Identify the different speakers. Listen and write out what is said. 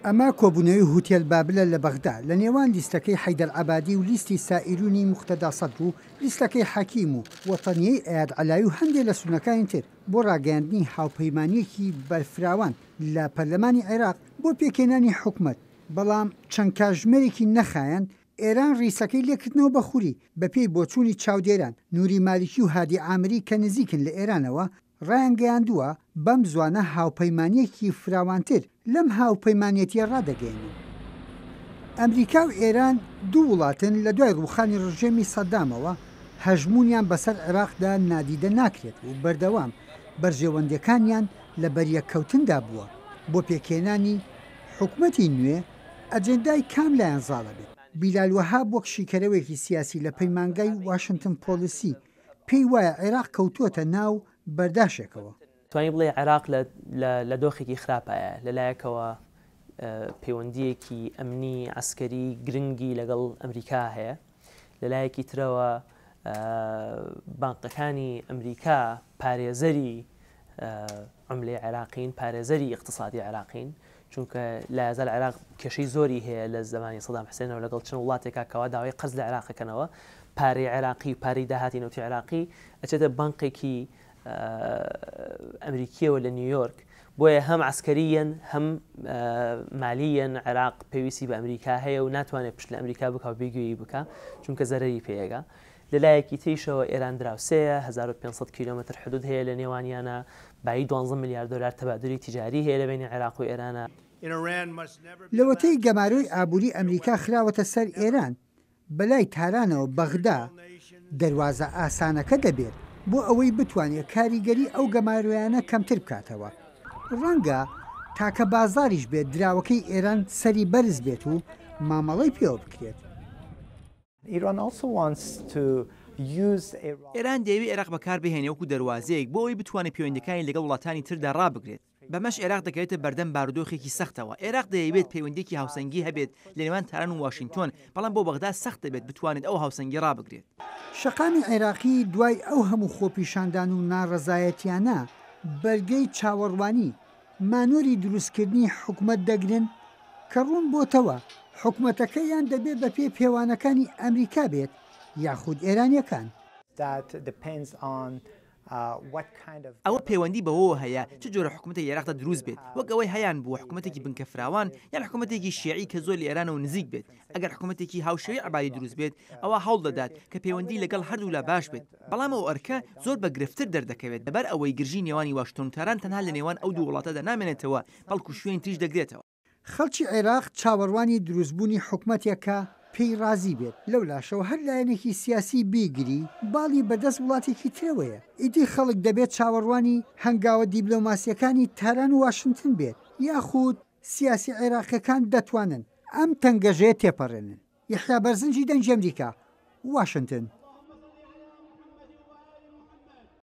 Speaker 1: ئەمە کۆبوونەوەی هوتێل بابلە لە بەغدا لە نێوان لیستەکەی حەیدەر عەبادی و لیستی سائیرونی موختەدا سەدر و لیستەکەی حەکیم و وەتەنیەی ئەیاد عەلایی و هەندێک لە سونەکانی تر بۆ ڕاگەیاندنی هاوپەیمانیەکی بەرفراوان لە پەرلەمانی عێراق بۆ پێکێنانی حکومەت. بەڵام چەند کاتژمێرێکی نەخایەن ئێران ڕیسەکەی لێکردنەوە بەخووری بەپێی بۆچوونی چاودێران نوری مالیکی و هادی عامری کە نزیکن لە ئێرانەوە ڕایانگەیاندووە بەم زوانە هاوپەیمانیەکی فراوانتر لەم هاوپەیمانێتیە ڕادەگەێنن. ئەمریکا و ئێران دوو وڵاتن لە دوای ڕووخانی ڕژێمی سەدامەوە هەژمونیان بەسەر عێراقدا نادیدە ناکرێت و بەردەوام بەرژێوەندەکانیان لە بەریەککەوتندا بووە بۆ پێکێنانی حکومەتی نوێ ئەجێندای کام لایەن زاڵە بێت. بیلال وەهاب وەک شیکەرەوەیەکی سیاسی لە پەیمانگای واشنگتن پۆلیسی پێی وایە عێراق کەوتووەتە ناو بەرداشێکەوە.
Speaker 2: توانی بڵێ عێراق لە دۆخێکی خراپایە لەلایەکەوە پەیوەندیەکی ئەمنی عسکەری گرنگی لەگەڵ ئەمریکا هەیە، لەلایەکی ترەوە بانقەکانی ئەمریکا پارێزەری عملەی عێراقین، پارێزەری اقتصادی عێراقین، چونکە لە یازال عێراق کێشەی زۆری هەیە لە زمانی سەدام حوسێنەوە لەگەڵ چەند وڵاتێکا کەوا داوای قەرز لە عێراقەکەنەوە، پارەی عێراقی و پارەی داهاتی نەوتی عێراقی ئەچێتە بانقێکی ئەمریکیەوە لە نیویۆرک، بۆیە هەم عسکەریەن هەم مالیەن عێراق پێویستی بە ئەمریکا هەیە و ناتوانێت پشت لە ئەمریکا بکە و بێگوێیی بکە چونکە زەرەری پێیەگا. لەلایەکی تریشەوە ئێران دراوسەیە 1500 کیلۆمتر حدود هەیە لە نێوانیانە، بای 12 میلیارد دلار تەبادلی تیجاری هەیە لە بینی عێراق و ئێرانە.
Speaker 1: لەوەتەی گەمارۆی ئابووری ئەمریکا خراوەتە سەر ئێران بەلای تارانەوە بەغدا دەواازە ئاسانەکە دەبێت بۆ ئەوەی بتوانێت کاریگەری ئەو گەمارۆیانە کەمتر بکاتەوە. ڕەنگە تاکە بازاریش بێت دراوەکەی ئێران سەری بەرز بێت و مامەڵەی پێوە بکرێت.
Speaker 3: ئێران دەیەوێت عێراق بەکار بهێنێ وەکو دەواازەیەک بۆ ئەوی بتوانێت پەیوەندیەکانی لەگەڵ وڵاتانی تردا ڕابگرێت. بەمەش عێراق دەکەوێتە بەردەم بارودۆخێکی سەختەوە. عێراق دەیەوێت پەیوەندیەکی هاوسەنگی هەبێت لە نێوان تاران و واشنگتۆن، بەڵام بۆ بەغدا سەخت دەبێت بتوانێت ئەو هاوسەنگی ڕابگرێت.
Speaker 1: شەقامی عێراقی دوای ئەو هەموو خۆپیشاندان و ناڕەزایەتیانە بەرگەی چاوەڕوانی مانۆری دروستکردنی حکومەت دەگرن کە ڕوون بۆتەوە حکومەتەکەیان دەبێت بە پێ پێوانەکانی ئەمریکا بێت یاخود ئێرانیەکان.
Speaker 3: ئەوە پەیوەندی بەوە هەیە چ جۆرە حکومەتی عێراقدا دروست بێت، وەک ئەوەی هەیان بووە حکومەتێکی بنکە فراوان یان حکومەتێکی شیعی کە زۆر لە ئێرانەوە نزیک بێت. ئەگەر حکومەتێکی هاوشێوەی عەبادی دروست بێت ئەوە هەوڵ دەدات کە پەیوەندی لەگەڵ هەردوو لا باش بێت، بەڵام ئەو ئەرکە زۆر بە گرفتر دەردەکەوێت لەبەر ئەوەی گرژی نێوانی واشنگتۆن و تاران تەنها لە نێوان ئەو دوو وڵاتەدا نامێنێتەوە بەڵکو شوێن تریش دەگرێتەوە.
Speaker 1: خەڵکی عێراق چاوەڕوانی دروستبوونی حکومەتێکە پێی رازی بێت لەو لاشەوە هەر لایەنێکی سیاسی بیگری باڵی بەدەست وڵاتێکی ترەوەیە. ئیدی خەڵک دەبێت چاوەڕوانی هەنگاوە دیبلۆماسیەکانی تاران و واشنگتن بێت یاخود سیاسی عێراقیەکان دەتوانن ئەم تەنگەژەیە تێپەڕێنن. یەحیا بەرزنجی دەنگی ئەمریکا، واشنگتن.